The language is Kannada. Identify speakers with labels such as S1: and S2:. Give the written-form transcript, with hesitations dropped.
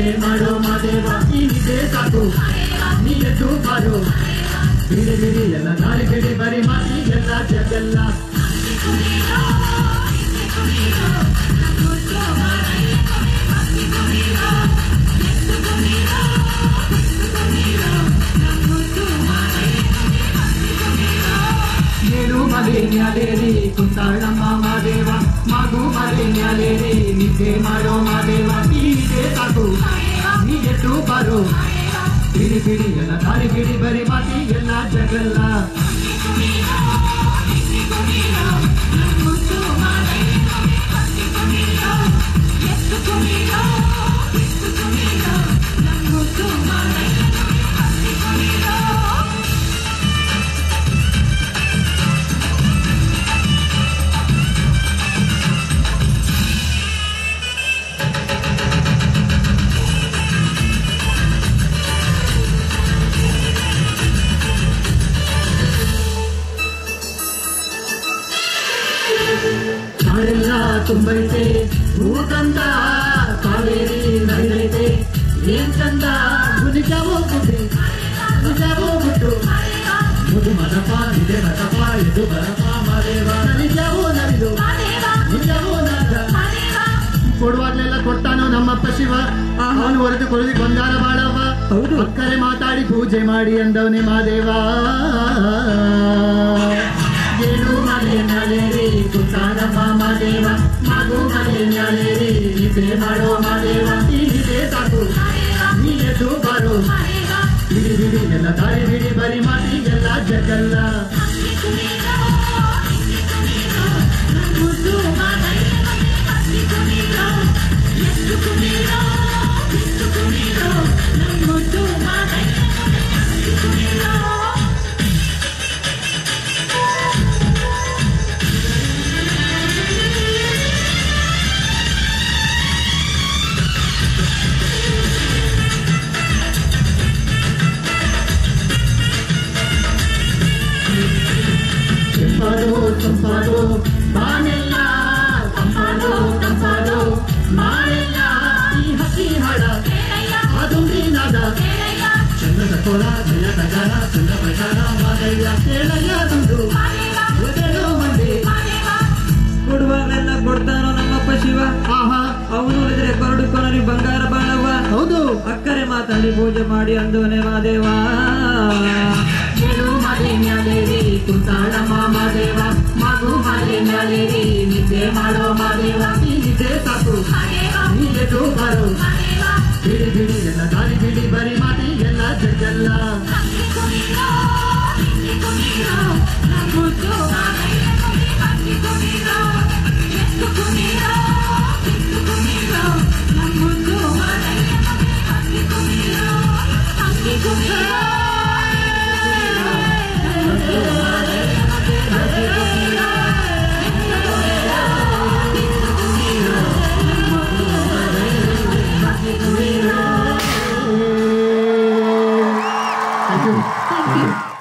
S1: ನಿದ್ದೆ ಮಾಡೋ ಮಾದೇವ ನಿದ್ದೆ ಸಾಕು ನೀ ಎದ್ದು ಬಾರೋ ಬಿಡಿ ಬಿಡಿ ಎಲ್ಲ ದಾರಿ ಬಿಡಿ ಬರಿ ಮಾತಿ ಎಲ್ಲ ಜಗಲ್ಲ ಏಳು ಮಲೆ ನ್ಯಾಲೇರಿ ಕುಂತಾಳಮ್ಮ ಮಾದೇವ ಮಗು ಮಲೆ ನ್ಯಾಲೇರಿ ನಿದ್ದೆ ಮಾಡೋ ಮಾದೇವ ನಿದ್ದೆ ಸಾಕು ನೀ ಎದ್ದು ಬಾರೋ ಬಿಡಿ ಬಿಡಿ ಎಲ್ಲ ದಾರಿ ಬಿಡಿ ಬರಿ ಮಾತಿ ಎಲ್ಲ ಜಗಲ್ಲ ನಾಳೆಲ್ಲ ತುಂಬೈತೆ ಹೂಕಂತ ಕಾವೇರಿ ನೈದೈತೆ ಏನ್ ಚಂದ ಗುಣಿಜಾವೋಗ್ಬಿಟ್ಟು ಮುದು ಮದಪ ನಿಜೆ ಮತಪ ಇದು ಬರಪ ಮಾದೇವ ನಿಜವೋ ನರಿದು ನಿಜವೋ ನಾದ ಕೊಡುವಾಗ್ಲೆಲ್ಲ ಕೊಡ್ತಾನೋ ನಮ್ಮಪ್ಪ ಶಿವ ಅವನು ಹೊರತು ಕೊಡಲಿ ಬಂಗಾರ ಬಾಳವ ಹೌದು ಅಕ್ಕರೆ ಮಾತಾಡಿ ಪೂಜೆ ಮಾಡಿ ಅಂದವನೇ ಮಾದೇವ ಏಳು ಮಲೆ ನ್ಯಾಲೇರಿ ಕುಂತಾಳಮ್ಮ ಮಾದೇವ ಮಗು ಮಲೆ ನ್ಯಾಲೇರಿ ನಿದ್ದೆ ಮಾಡೋ ಮಾದೇವ ನಿದ್ದೆ ಸಾಕು ನೀ ಎದ್ದು ಬಾರೋ ಬಿಡಿ ಬಿಡಿ ಎಲ್ಲ ದಾರಿ ಬಿಡಿ ಬರಿ ಮಾತಿ ಎಲ್ಲ ಜಗಲ್ಲ ತಂಪಾದೋ ಬಾನೆಲ್ಲ ತಂಪಾದೋ ಮಾಳೆಲ್ಲ ಈ ಹಕ್ಕಿ ಹಾಡ ಅದುಂಡಿ ನಾದ ಚಂದದ ಕೊಡ ಜಯದ ಗಣ ಚಂದ ಪ್ರಚಾರ ಮಾದಯ್ಯ ಕೇಳಯ್ಯ ದುಂಡು ಎದೆಯೋ ಮಂಡೆ
S2: ಕೊಡುವಾಗಲೆಲ್ಲ ಕೊಡ್ತಾನೋ ನಮ್ಮಪ್ಪ ಶಿವ
S1: ಆಹಾ
S2: ಅವನು ಉಳಿದ್ರೆ ಕೊರಡು ಕೊನರಿ ಬಂಗಾರ ಬಾಳವ
S1: ಹೌದು
S2: ಅಕ್ಕರೆ ಮಾತಾಡಿ ಪೂಜೆ ಮಾಡಿ ಅಂದವನೇ ಮಾದೇವ
S1: ಏಳು ಮಲೆ ನ್ಯಾಲೇರಿ ಕುಂತಾಳಮ್ಮ ಮಾದೇವ ಮಗು ಮಲೆ ನ್ಯಾಲೇರಿ ನಿದ್ದೆ ಮಾಡೋ ಮಾದೇವ ನಿದ್ದೆ ಸಾಕು ನೀ ಎದ್ದು ಬಾರೋ ಬಿಡಿ ಬಿಡಿ ಎಲ್ಲ ದಾರಿ ಬಿಡಿ ಬರಿ ಮಾತಿ ಎಲ್ಲ ಜಗಲ್ಲ Thank you.